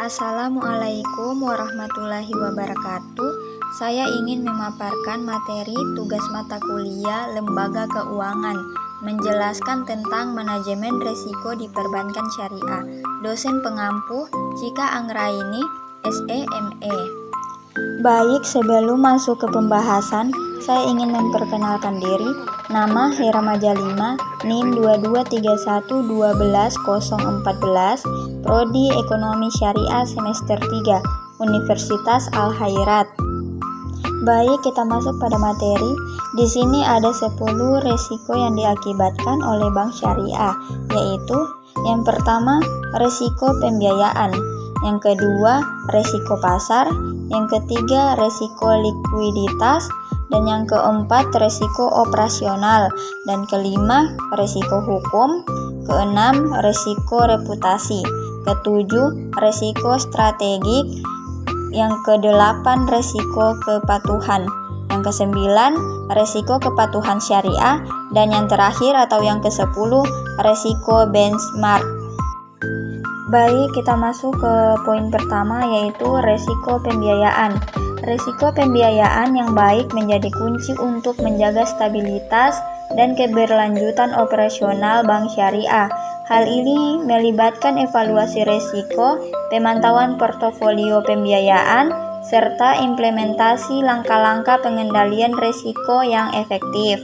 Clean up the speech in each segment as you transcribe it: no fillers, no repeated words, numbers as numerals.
Assalamualaikum warahmatullahi wabarakatuh. Saya ingin memaparkan materi tugas mata kuliah Lembaga Keuangan, menjelaskan tentang manajemen risiko di perbankan syariah. Dosen pengampu Cika Anggraini, SEME. Baik, sebelum masuk ke pembahasan, saya ingin memperkenalkan diri. Nama Hera Majalima, NIM 223112014, Prodi Ekonomi Syariah semester 3, Universitas Al-Khairat. Baik, kita masuk pada materi. Di sini ada 10 resiko yang diakibatkan oleh bank syariah, yaitu yang pertama, resiko pembiayaan. Yang kedua, resiko pasar. Yang ketiga, resiko likuiditas. Dan yang keempat, resiko operasional. Dan kelima, resiko hukum. Keenam, resiko reputasi. Ketujuh, resiko strategik. Yang kedelapan, resiko kepatuhan. Yang kesembilan, resiko kepatuhan syariah. Dan yang terakhir atau yang ke-10, resiko benchmark. Baik, kita masuk ke poin pertama, yaitu resiko pembiayaan. Resiko pembiayaan yang baik menjadi kunci untuk menjaga stabilitas dan keberlanjutan operasional bank syariah. Hal ini melibatkan evaluasi resiko, pemantauan portofolio pembiayaan, serta implementasi langkah-langkah pengendalian resiko yang efektif.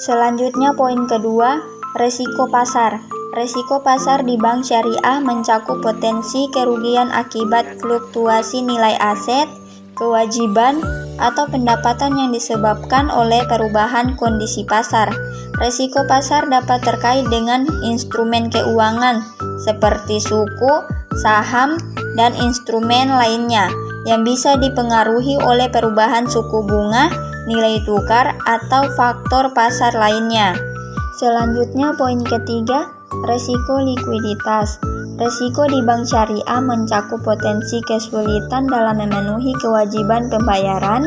Selanjutnya poin kedua, resiko pasar. Resiko pasar di bank syariah mencakup potensi kerugian akibat fluktuasi nilai aset, kewajiban, atau pendapatan yang disebabkan oleh perubahan kondisi pasar. Resiko pasar dapat terkait dengan instrumen keuangan seperti suku, saham, dan instrumen lainnya yang bisa dipengaruhi oleh perubahan suku bunga, nilai tukar, atau faktor pasar lainnya. Selanjutnya poin ketiga, resiko likuiditas. Resiko di bank syariah mencakup potensi kesulitan dalam memenuhi kewajiban pembayaran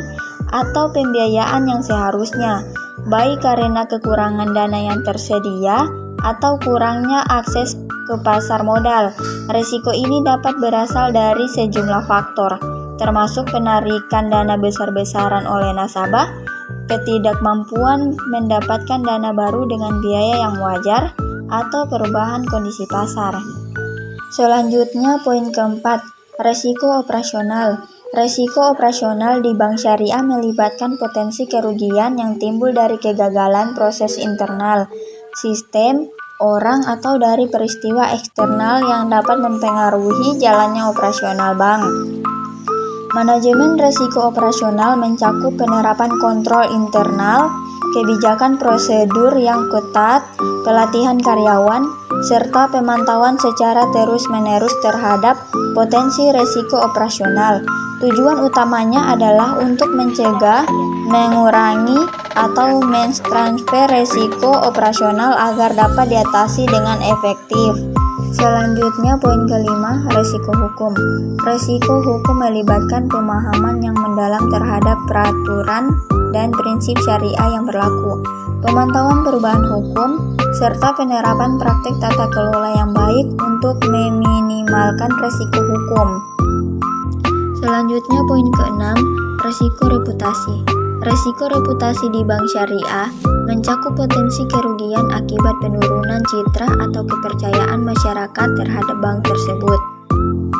atau pembiayaan yang seharusnya, baik karena kekurangan dana yang tersedia atau kurangnya akses ke pasar modal. Resiko ini dapat berasal dari sejumlah faktor, termasuk penarikan dana besar-besaran oleh nasabah, ketidakmampuan mendapatkan dana baru dengan biaya yang wajar, atau perubahan kondisi pasar. Selanjutnya poin keempat, resiko operasional. Resiko operasional di bank syariah melibatkan potensi kerugian yang timbul dari kegagalan proses internal, sistem, orang, atau dari peristiwa eksternal yang dapat mempengaruhi jalannya operasional bank. Manajemen resiko operasional mencakup penerapan kontrol internal, kebijakan prosedur yang ketat, pelatihan karyawan, serta pemantauan secara terus-menerus terhadap potensi resiko operasional. Tujuan utamanya adalah untuk mencegah, mengurangi, atau mentransfer resiko operasional agar dapat diatasi dengan efektif. Selanjutnya poin kelima, resiko hukum. Resiko hukum melibatkan pemahaman yang mendalam terhadap peraturan dan prinsip syariah yang berlaku, pemantauan perubahan hukum, serta penerapan praktik tata kelola yang baik untuk meminimalkan resiko hukum. Selanjutnya poin keenam, resiko reputasi. Resiko reputasi di bank syariah mencakup potensi kerugian akibat penurunan citra atau kepercayaan masyarakat terhadap bank tersebut.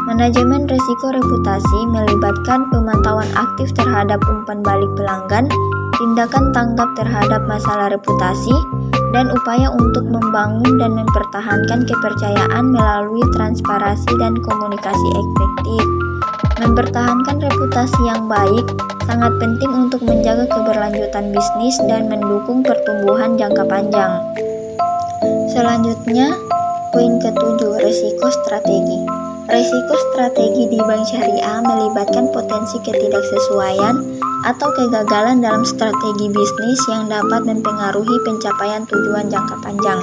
Manajemen resiko reputasi melibatkan pemantauan aktif terhadap umpan balik pelanggan, tindakan tanggap terhadap masalah reputasi, dan upaya untuk membangun dan mempertahankan kepercayaan melalui transparansi dan komunikasi efektif. Mempertahankan reputasi yang baik sangat penting untuk menjaga keberlanjutan bisnis dan mendukung pertumbuhan jangka panjang. Selanjutnya, poin ketujuh, resiko strategi. Resiko strategi di bank syariah melibatkan potensi ketidaksesuaian atau kegagalan dalam strategi bisnis yang dapat mempengaruhi pencapaian tujuan jangka panjang.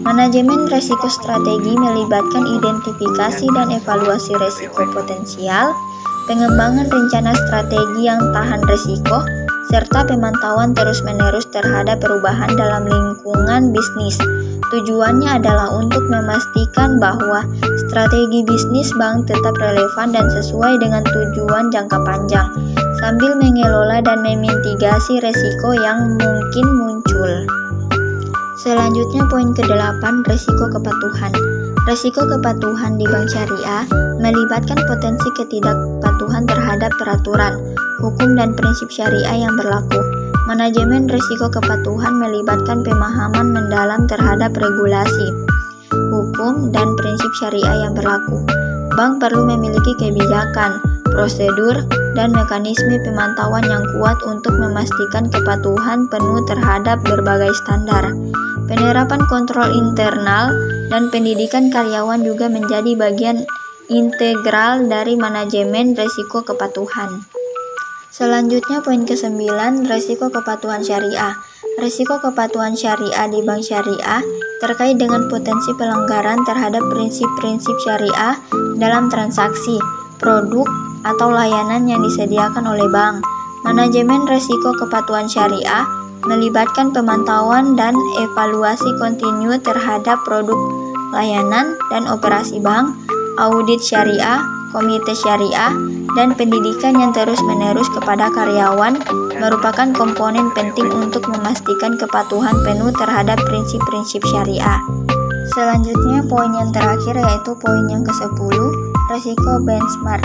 Manajemen resiko strategi melibatkan identifikasi dan evaluasi resiko potensial, pengembangan rencana strategi yang tahan resiko, serta pemantauan terus-menerus terhadap perubahan dalam lingkungan bisnis. Tujuannya adalah untuk memastikan bahwa Strategi bisnis bank tetap relevan dan sesuai dengan tujuan jangka panjang, sambil mengelola dan memitigasi resiko yang mungkin muncul. Selanjutnya poin ke-8, resiko kepatuhan. Resiko kepatuhan di bank syariah melibatkan potensi ketidakpatuhan terhadap peraturan, hukum dan prinsip syariah yang berlaku. Manajemen resiko kepatuhan melibatkan pemahaman mendalam terhadap regulasi, hukum, dan prinsip syariah yang berlaku. Bank perlu memiliki kebijakan, prosedur, dan mekanisme pemantauan yang kuat untuk memastikan kepatuhan penuh terhadap berbagai standar. Penerapan kontrol internal dan pendidikan karyawan juga menjadi bagian integral dari manajemen risiko kepatuhan. Selanjutnya poin ke-9, risiko kepatuhan syariah. Risiko kepatuhan syariah di bank syariah terkait dengan potensi pelanggaran terhadap prinsip-prinsip syariah dalam transaksi, produk, atau layanan yang disediakan oleh bank. Manajemen risiko kepatuhan syariah melibatkan pemantauan dan evaluasi kontinu terhadap produk, layanan, dan operasi bank, audit syariah, komite syariah, dan pendidikan yang terus-menerus kepada karyawan merupakan komponen penting untuk memastikan kepatuhan penuh terhadap prinsip-prinsip syariah. Selanjutnya poin yang terakhir yaitu poin yang ke-10, risiko benchmark.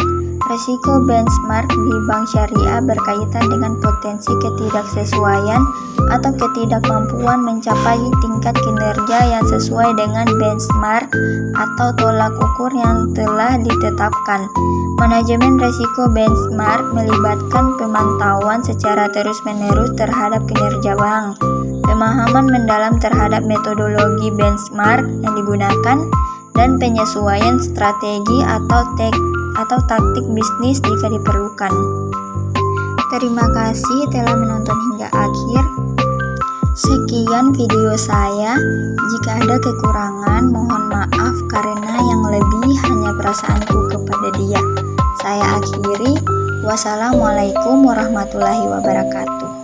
Risiko benchmark di bank syariah berkaitan dengan potensi ketidaksesuaian atau ketidakmampuan mencapai tingkat kinerja yang sesuai dengan benchmark atau tolak ukur yang telah ditetapkan. Manajemen risiko benchmark melibatkan pemantauan secara terus-menerus terhadap kinerja bank, pemahaman mendalam terhadap metodologi benchmark yang digunakan, dan penyesuaian strategi atau taktik bisnis jika diperlukan. Terima kasih telah menonton hingga akhir. Sekian video saya. Jika ada kekurangan, mohon maaf karena yang lebih hanya perasaanku kepada dia. Saya akhiri. Wassalamualaikum warahmatullahi wabarakatuh.